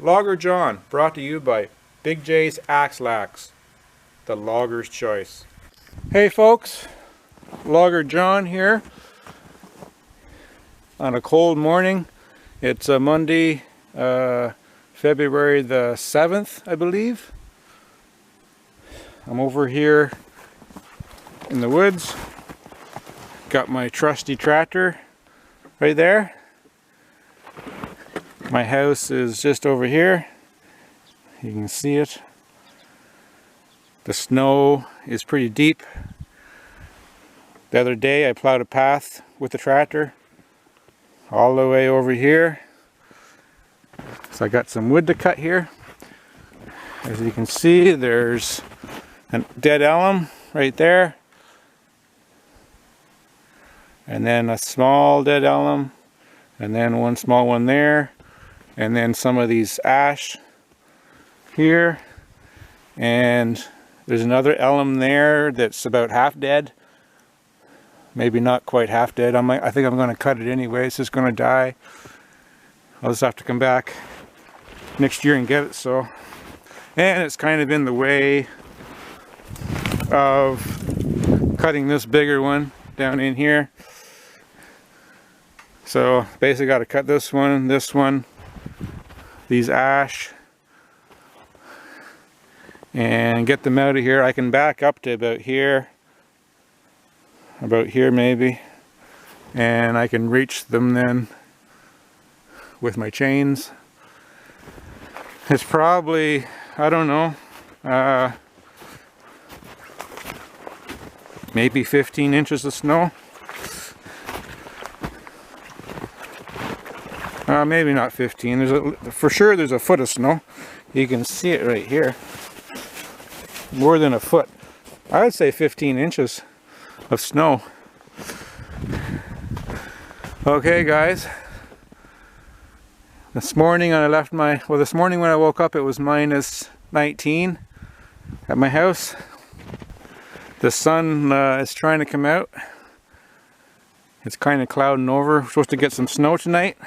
Logger John, brought to you by Big J's Axe Lax, the logger's choice. Hey folks, Logger John here on a cold morning. It's a Monday, February the 7th, I believe. I'm over here in the woods. Got my trusty tractor right there. My house is just over here. You can see it. The snow is pretty deep. The other day I plowed a path with the tractor all the way over here. So I got some wood to cut here. As you can see, there's a dead elm right there. And then a small dead elm. And then one small one there. And then some of these ash here. And there's another elm there that's about half dead. Maybe not quite half dead. I think I'm going to cut it anyway. It's just going to die. I'll just have to come back next year and get it. So, and it's kind of in the way of cutting this bigger one down in here. So basically got to cut this one, these ash, and get them out of here. I can back up to about here maybe, and I can reach them then with my chains. It's probably, I don't know, maybe 15 inches of snow. Maybe not 15. For sure there's a foot of snow. You can see it right here. More than a foot. I would say 15 inches of snow. Okay guys. This morning this morning when I woke up it was minus 19 at my house. The sun is trying to come out. It's kind of clouding over. We're supposed to get some snow tonight.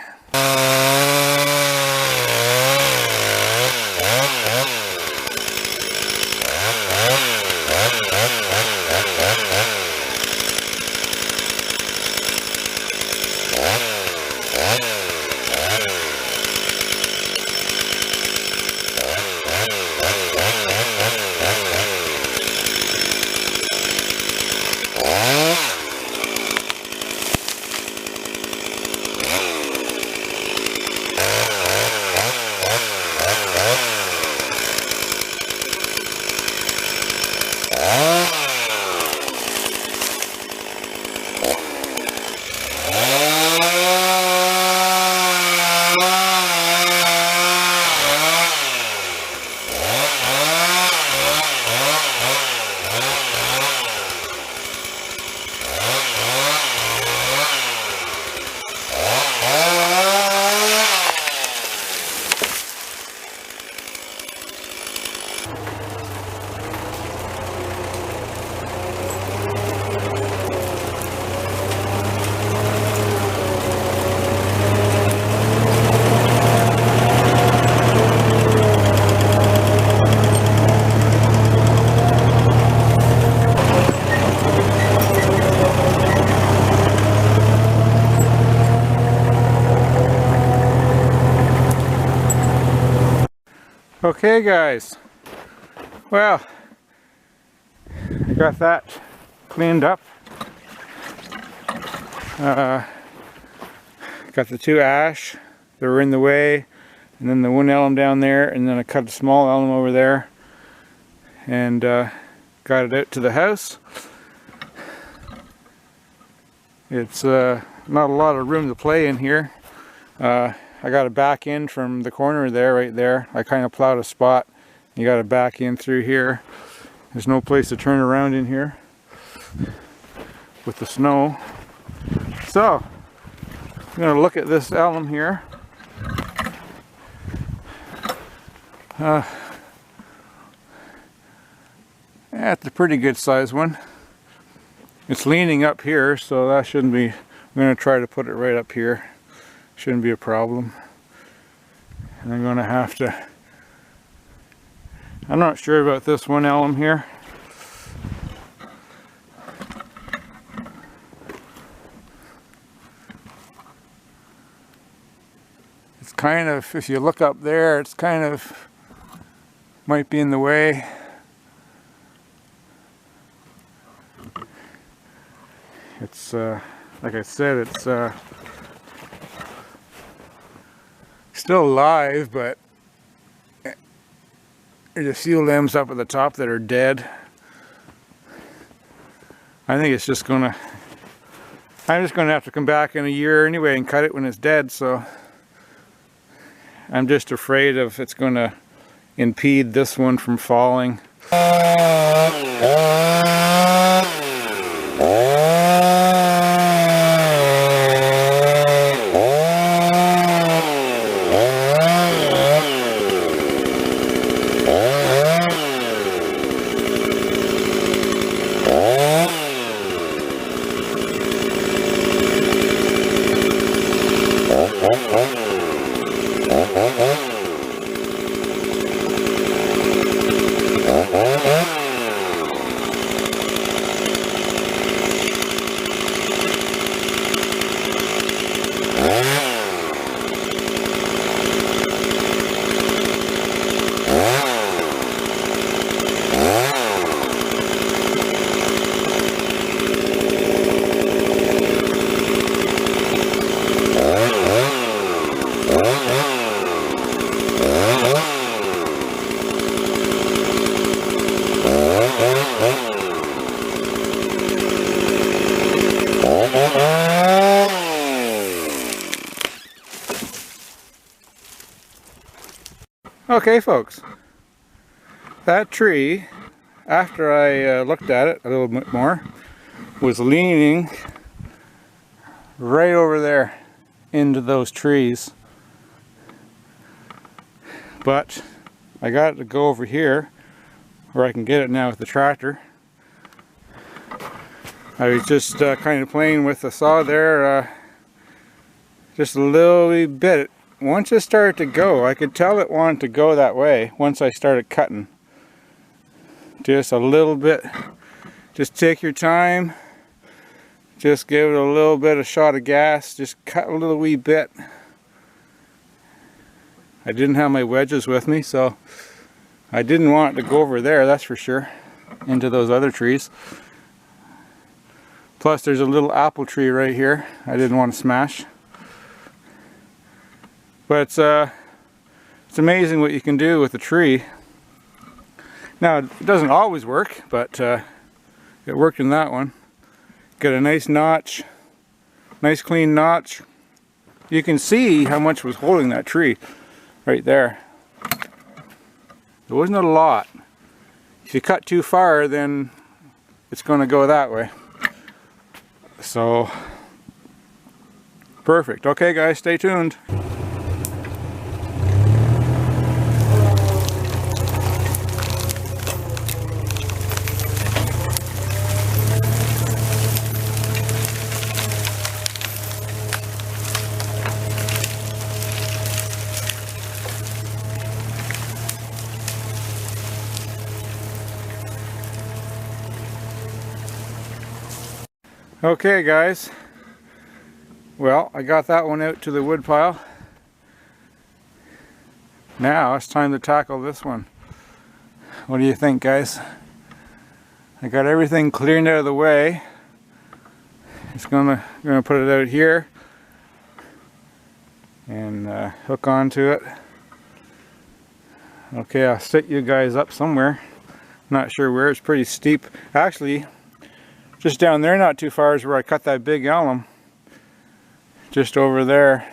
Okay guys, well, I got that cleaned up. Got the two ash that were in the way, and then the one elm down there, and then I cut a small elm over there, and got it out to the house. It's not a lot of room to play in here. I got to back in from the corner there, right there. I kind of plowed a spot. You got to back in through here. There's no place to turn around in here with the snow. So, I'm going to look at this elm here. That's a pretty good size one. It's leaning up here, so that shouldn't be. I'm going to try to put it right up here. Shouldn't be a problem. And I'm going to have to, I'm not sure about this one elm here. It's kind of, if you look up there, it's kind of, might be in the way. It's, like I said, it's still alive, but there's a few limbs up at the top that are dead. I think it's just gonna, I'm just gonna have to come back in a year anyway and cut it when it's dead, so I'm just afraid of it's gonna impede this one from falling. Okay folks, that tree, after I looked at it a little bit more, was leaning right over there into those trees. But I got it to go over here where I can get it now with the tractor. I was just kind of playing with the saw there just a little wee bit. Once it started to go, I could tell it wanted to go that way once I started cutting. Just a little bit. Just take your time. Just give it a little bit of shot of gas. Just cut a little wee bit. I didn't have my wedges with me, so I didn't want it to go over there, that's for sure, into those other trees. Plus there's a little apple tree right here I didn't want to smash. But it's amazing what you can do with a tree. Now it doesn't always work, but it worked in that one. Got a nice notch, nice clean notch. You can see how much was holding that tree right there. There wasn't a lot. If you cut too far, then it's going to go that way. So perfect. Okay guys, stay tuned. Okay guys, well I got that one out to the wood pile. Now it's time to tackle this one. What do you think guys? I got everything cleared out of the way. It's gonna put it out here and hook onto it. Okay, I'll set you guys up somewhere. Not sure where, it's pretty steep. Actually, just down there not too far is where I cut that big alum. Just over there.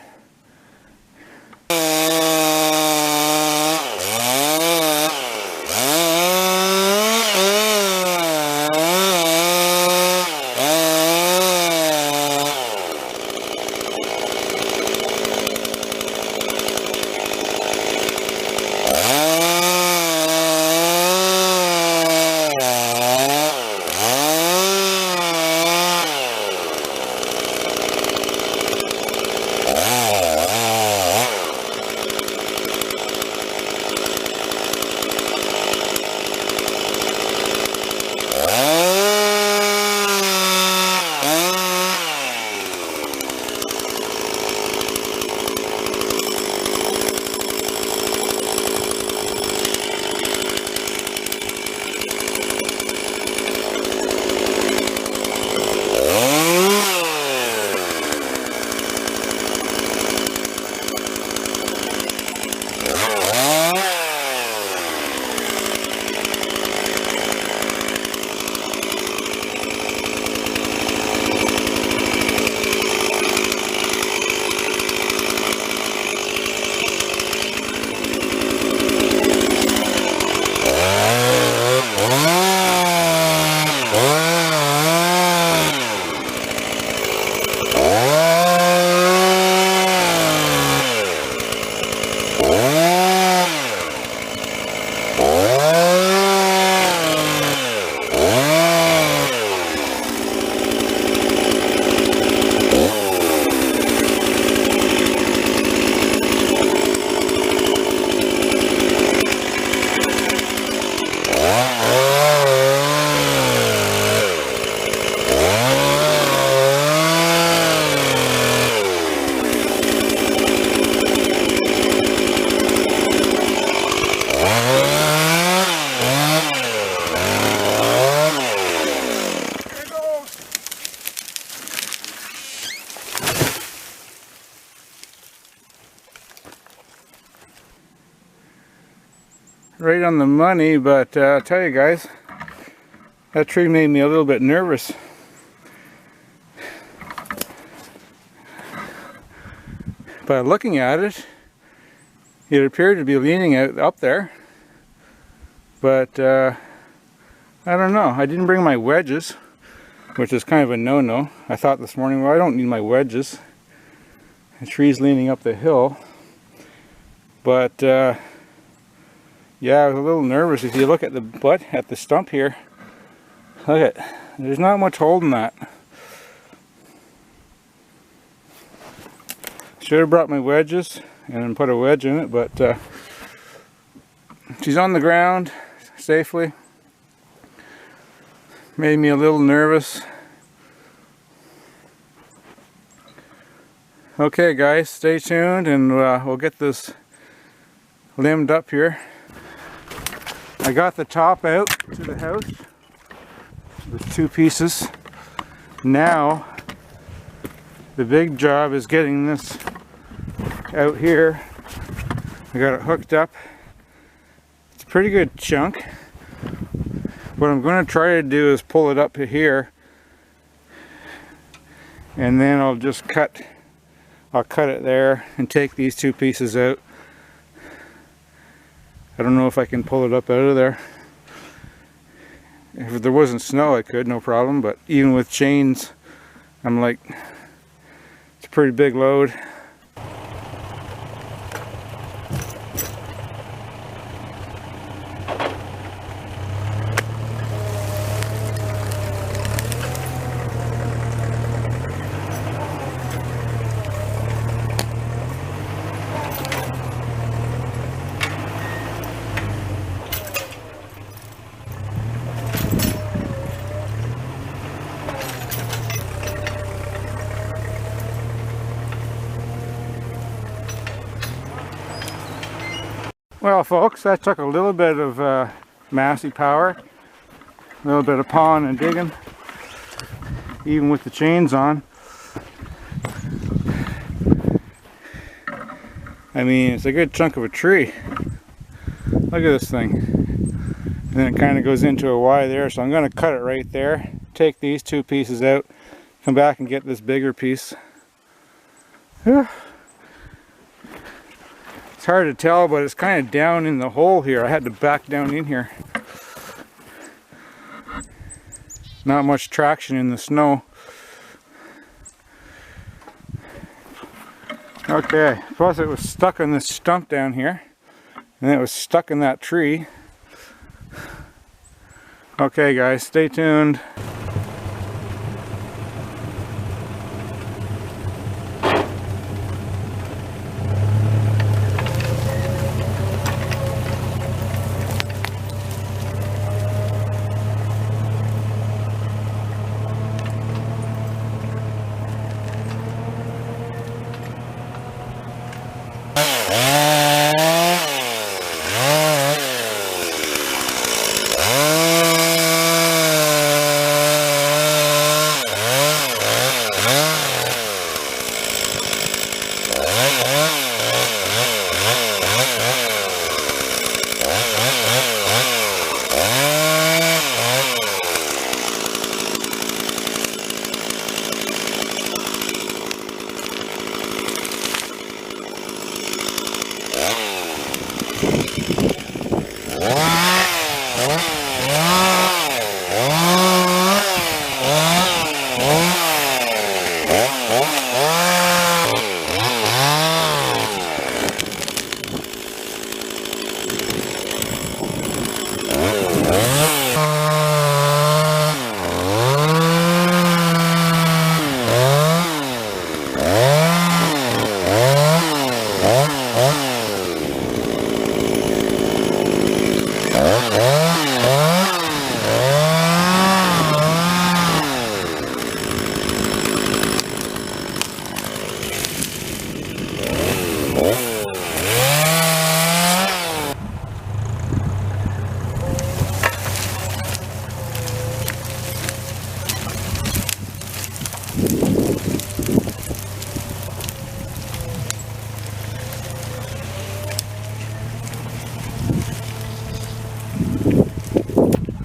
right on the money, but I'll tell you guys, that tree made me a little bit nervous. But looking at it, it appeared to be leaning out up there. But I don't know. I didn't bring my wedges, which is kind of a no-no. I thought this morning, well, I don't need my wedges. The tree's leaning up the hill. But yeah, I was a little nervous. If you look at the butt, at the stump here, look at, there's not much holding that. Should have brought my wedges and then put a wedge in it, but she's on the ground safely. Made me a little nervous. Okay guys, stay tuned and we'll get this limbed up here. I got the top out to the house with 2 pieces. Now the big job is getting this out here. I got it hooked up. It's a pretty good chunk. What I'm going to try to do is pull it up to here, and then I'll just cut it there and take these 2 pieces out. I don't know if I can pull it up out of there. If there wasn't snow I could, no problem, but even with chains, I'm like, it's a pretty big load. Well folks, that took a little bit of Massey power, a little bit of pawing and digging, even with the chains on. I mean, it's a good chunk of a tree. Look at this thing. And then it kind of goes into a Y there, so I'm going to cut it right there, take these 2 pieces out, come back and get this bigger piece. It's hard to tell, but it's kind of down in the hole here. I had to back down in here. Not much traction in the snow. Okay, plus it was stuck on this stump down here, and it was stuck in that tree. Okay guys, stay tuned.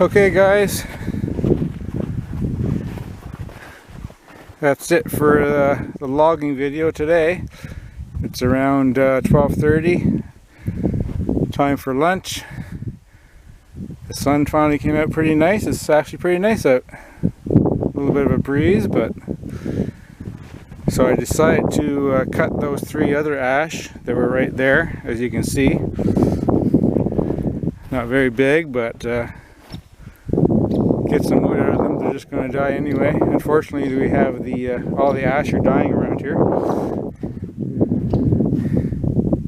Okay guys, that's it for the logging video today. It's around 12:30, time for lunch. The sun finally came out pretty nice. It's actually pretty nice out. A little bit of a breeze, but so I decided to cut those 3 other ash that were right there, as you can see. Not very big, but get some wood out of them. They're just going to die anyway. Unfortunately, we have all the ash are dying around here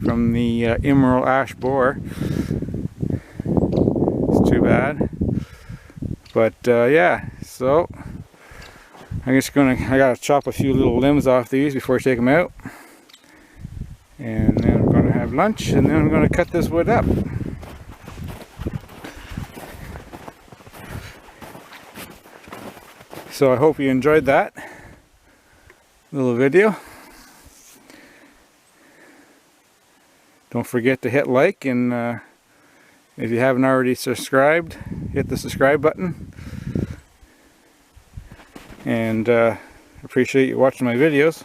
from the emerald ash borer. It's too bad, but yeah. So I gotta chop a few little limbs off these before I take them out, and then I'm gonna have lunch, and then I'm gonna cut this wood up. So I hope you enjoyed that little video. Don't forget to hit like, and if you haven't already subscribed, hit the subscribe button. And appreciate you watching my videos.